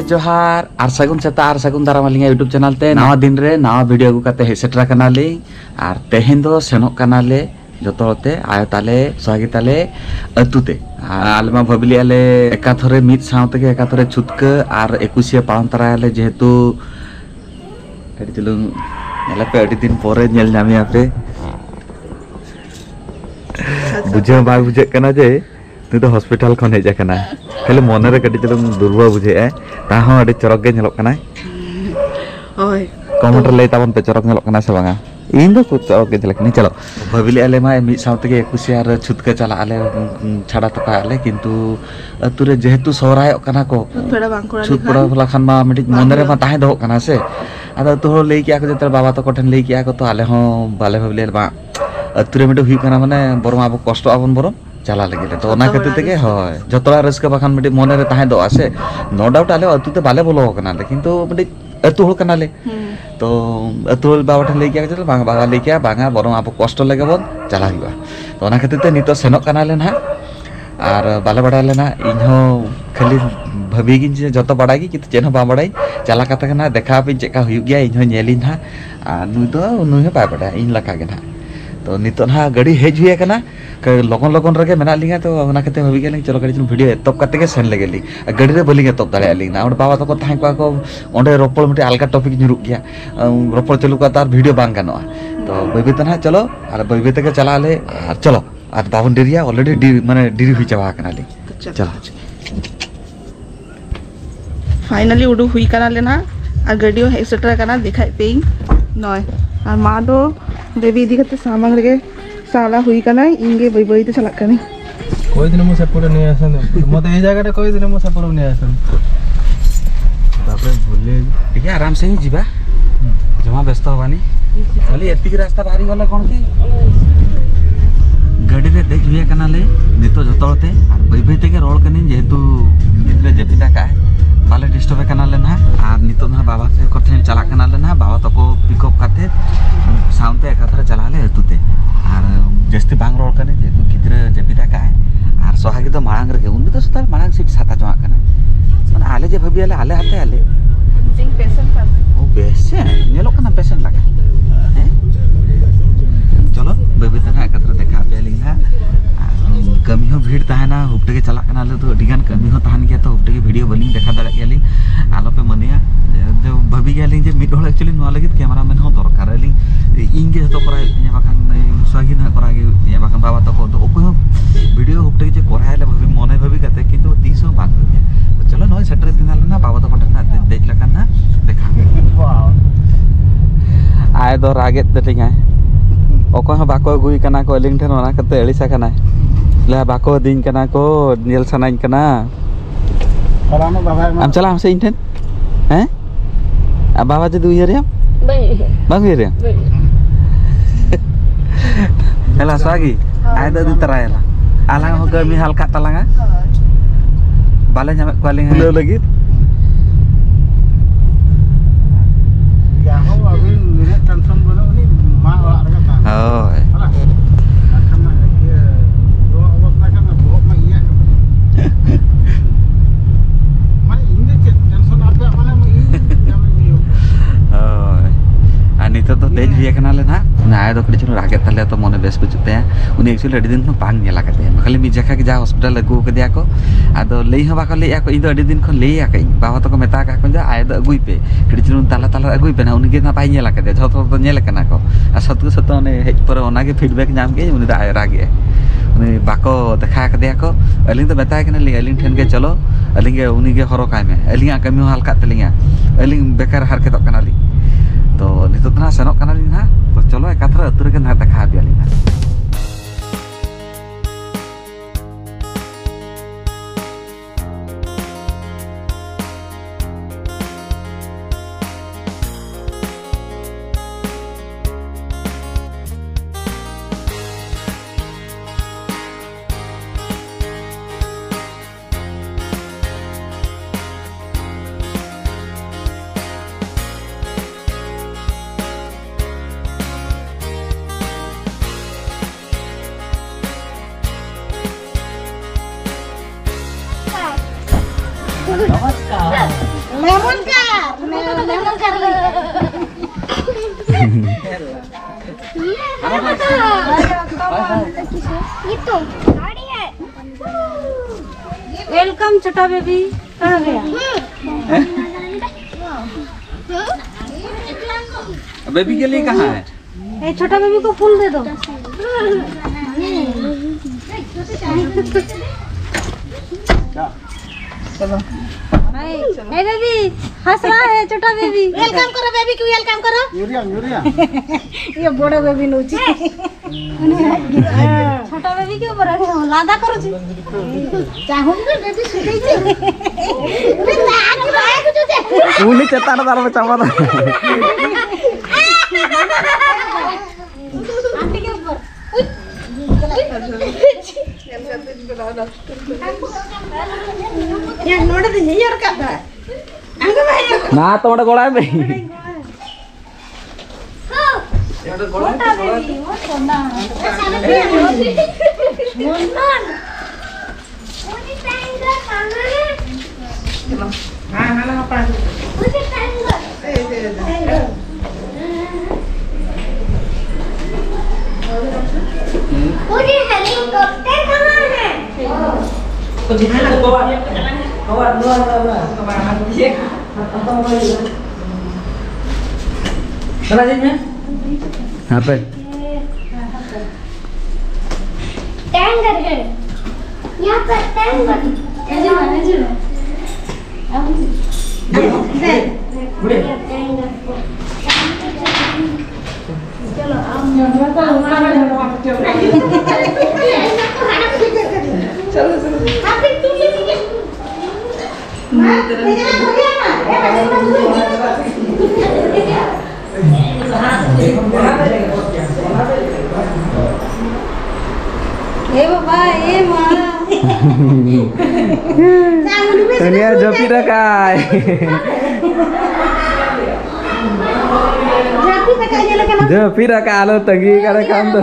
जोहार आर सगुन सेता आर सगुन दाराम आलिंगा यूट्यूब चैनल ते नवा दिन रे नवा वीडियो अगु काते हे सेटरा कनाले आर तेहेन दो सेनोक कनाले जोतोते आयो ताले स्वागी ताले अतुते आलमा भबिली आले एकाथरे मित सावते के एकाथरे छुतक आर 21 पावन तरायाले जेहेतु एडी चलुं नेला पे एडी दिन पोरे नेल नामी आपे बुझे बाग बुझे कना जे तू तो हॉस्पिटल खन हेज कना खाली मन रे कडी चलुं दुर्बल बुझे ता हो एडी चरक गे नेलक कना ओय कमेंट ले ताबन पे चरक नेलक कना से बांगा इन दो कुछ चरक गे चलक नि चलो भबिली आले मा मि सावते के 21 आर छुतके चला आले छाड़ा तका आले किंतु अतुरे जेहेतु सोराय कना को पेड़ा बांकोड़ा छुत पड़ा फला खान मा मिटी मन रे मा ताहे दो कना से आदा तो ले किया को जतर बाबा तो कोठन ले किया को तो आले हो बाले भबिली बा अतुरे मिटी हुई कना माने बरम आबो कष्ट आबन बरम चला लगे तो ना खातिर तेगे होय जतरा रस्का बाखान मिटी मन रे ताहे दो आसे नो डाउट आले अतुते बाले बोलो कना किंतु मिटी अतु होल कनाले तो अतु बाबा ठन ले किया जतल बाबा ले किया बांगा बरम आबो कष्ट लगे बन चला हिबा तो ना खातिर ते नितो सेनो कनाले ना आर बाले बडाले ना इनहो खाली भाबीगिन जे जतो बडागी किंतु चेन बा बडाई चला कता ना देखा पे चेका हुयु गया इनहो नेली ना आ नुई तो नुई बा बडा इन लका गे ना तो नितो ना गाड़ी हेज हुई कना लगन लगन रगे मेना लिंगा तो ओना कते भाबी गेली चलो गाड़ी वीडियो एतप कते के सेन लेगेली गाड़ी रे बलिंग एतप दाड़े आली ना और बाबा तको थाई को ओंडे रोपड़ मिटे अलगा टॉपिक जुरुक गया रोपड़ चलू का तार वीडियो बांग गानोआ तो बैबे तना चलो और बैबे तक चला ले और चलो आज बाबन डेरिया ऑलरेडी माने डिरी हुई चावा कना ले चलो फाइनली उडू हुई कना लेना और गाड़ियो हे सेटर कना दिखाई पेई नय और मा दो बेबी दी कते सामांग रे साला हुई कना इंगे बई बई ते चला कनी कोई दिन मो सेपड़ नै आसन मते ए जगह रे कोई दिन मो सेपड़ नै आसन बापरे भूले ठीक है आराम से ही जीवा जमा व्यस्त होबानी खाली एति के रास्ता बाहरी गले कोन की गाड़ी रे देख हुई कना ले नितो जतोते और बई बई ते के रोल कनी जेहेतु इतरे जेपिता का बाले डिस्टर्ब कना ले ना और नितो ना बाबा से कोठे चला कना ले ना बाबा तको पिकअप काते साउंड एकाथरे चला ले तुते और जस्ती बांग रोल कने जेतु गिद्रे जेपिता का और सोहागी तो मांग रे उन तो सुतार मांग सीट साता जमा कना माने आले जे भबी आले हाते आले सिंग पेशेंट का ओ पेशेंट नेलो कना पेशेंट लगा हैं चलो बेबी तना एकाथरे देखा पेलिंग ना कमी हो भीड़ ताहेना हुपटे के चला कना ले तो अडिगान कमी हो ताहन गया तो हुपटे के वीडियो बलिंग देखा दड़ा गेली आलो पे मनिया जो भबी गेली जे मिड होल एक्चुअली नो लगित कैमरामैन हो दरकार एली इंगे तो कराय ने बाखान स्वागी ना करागे ने बाखान बाबा तको तो ओको वीडियो हुपटे जे करायले भबी मने भबी कते किंतु 30 बात गया तो चलो नय सेटर दिन ना बाबा तो कोटना देख लकन ना देखा वाओ आय दो रागे देलिंगा ओको ह बाको गुई कना को लिंग ठन ना कते एलिसा कना ले बाको दिन कना को नेल सनाइन कना फलानो बाबा हम चला हमसे इंठन हैं अब बाबा जे दुई रे बंग रे हेला स्वागी आय द दिन तरायला आलांग हो गमी हल्का तलांगा बाले जामे क्वालिंग ले लगी या हो अभी मेरे टेंशन बोलो नी मा वा रे का ओय नितो तो तेज भी कना ले ना आय दो कड़ी चलो रागे तले तो मने बेस बुझते हैं उनी एक्चुअली अडी दिन को बांग नेला कते खाली मी जखा के जा हॉस्पिटल अगु के दिया को आदो लेई ह बाको लेया को इदो अडी दिन को लेया कई बाबा तो को मेता का को जा आय दो अगुई पे कड़ी चलो ताला ताला अगुई पे ना उनी के ना पाई नेला कते झतो तो नेले कना को आ सतु सतो ने हेज पर ओना के फीडबैक नाम के उनी दा आय रागे उनी बाको देखा के दिया को अलिंग तो मेता के ले अलिंग ठन के चलो अलिंग के उनी के हरो काय में अलिंग कमी हल्का तलिंगा अलिंग बेकार हार के तो कना ली तो नितो तना सेनोक कना ली ना तो चलो एकाथरे अतुरे के ना देखा बिया ली ना नमस्कार वेलकम छोटा बेबी। कहाँ गया? बेबी के लिए कहाँ है? ए छोटा बेबी को फूल दे दो। चलो ए बेबी हंस रहा है छोटा बेबी। वेलकम करो बेबी को, वेलकम करो। यूरिया ये बड़ा बेबी नोची छोटा बेबी के ऊपर है लादा करो जी। चाहूंगी बेबी सुई जी मैं ताक रहा है तुझे उन्हीं चेता ना तारा बचावा था। आंटी के ऊपर ये नोड़ दे ये और करता है अंग भाई ना तो मोटा गोड़ा में छोटा बेबी वो सोना हां हां ना पा पूरी हेलीकॉप्टर कहाँ है? तो जितना कवा ये चला जी में यहाँ पे टैंकर है यहाँ पर टैंकर चलो ए बाबा ए माँ दुनिया जोपी रखा है जोपी रखा लो तंगी करे काम तो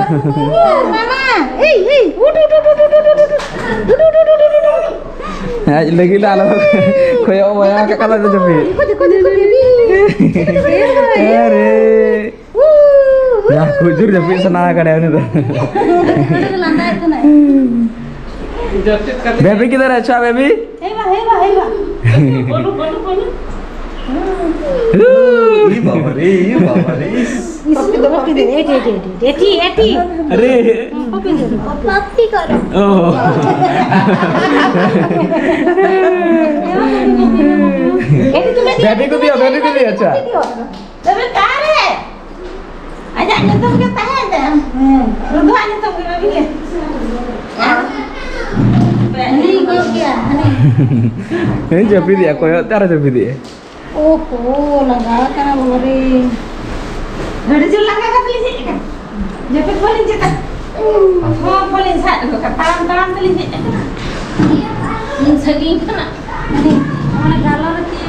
मामा ए उठ उठ उठ उठ उठ उठ आज लगी लालो कोई और आया क्या कला तो जोपी देखो बेबी अरे यार कुछ जोपी सुना करे उन्हें तो लांदा है तो ना बेबी किधर है? अच्छा बेबी हे बा बोलो ये बाबा रे इसको तो पप्पी दे एटी अरे पप्पी करो बेबी को दिया अच्छा बेबी कहाँ है? आजा तुम क्या कहाँ है? रुको आने तुम बेबी के नहीं को क्या नहीं जोपी दिया कोई तारा जोपी दिया ओहो लगा करना बोले घड़ी जो लगा का प्लीज जब तक बोले जे तक हां बोले साथ को ताम प्लीज इन सगी ना अरे हमारा गाला रखी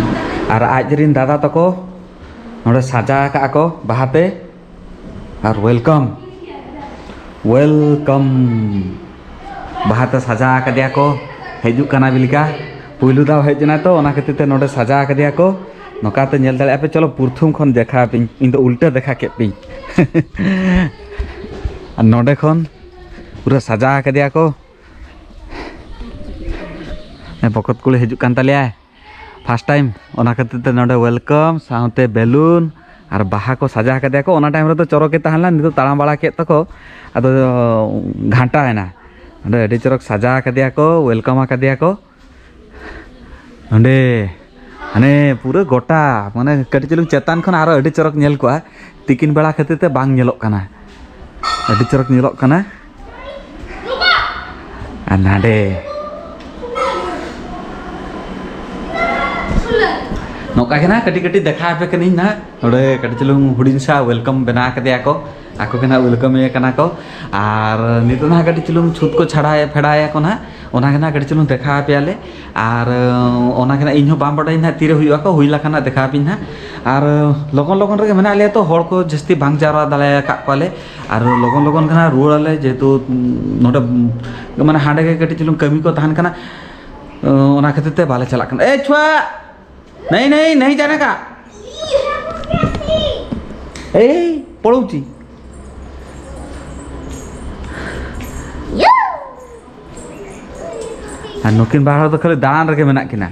और आज रिन दादा तको नोडे साजा का को बाहाते और वेलकम बाहाते साजा का दिया को हेजु कना बिलिका पुइलु दाव हेजना तो ओना खातिर ते नोडे साजा का दिया को नोकाते नेल दाले पे चलो पुरथुम खन देखा पिन इन तो उल्टा देखा के पिन और नोडे खन पूरा साजा का दिया को ने बकत कुले हेजु कान तालिया फर्स्ट टाइम ओना खातिर ते नोडे वेलकम साउते बेलून और बाहा को साजा का दिया को ओना टाइम रे तो चोरो के ताहला नितो ताळाम बाळा के तको अदो घाटा है ना नोडे एडी चोरक साजा का दिया को वेलकम का दिया को नोडे माने पूरा गोटा माने कटी चलुंग चेतान खन आरो एडी चोरक नेल को तिकिन बेला खातिर ते बांग नेलोक काना एडी चोरक नेलोक काना आ नाडे नौका के ना कटी कटी देखा पे कनी ना नोडे कटी चलुंग हुडिन सा वेलकम बना के दिया को आको के ना वेलकम ये कना को और नितो ना कटी चलुंग छुट को छड़ाए फेड़ाए को ना ओना के ना कटी चलुंग देखा पे आले और ओना के ना इन्हो बाम बडाई ना तीरे हुइवा को हुइला खाना देखा पिन ना और लगन रे मेना ले तो हड़ को जस्ती भांग जारा दाले का कोले और लगन खाना रुआले जेतु नोडे माने हांडे के कटी चलुंग कमी को तहन खाना ओना खातिर ते बाले चला ए छुआ नहीं नहीं नहीं जाने का ए पड़ोची नुकिन बाहर तो खाली दान रखे मेना किना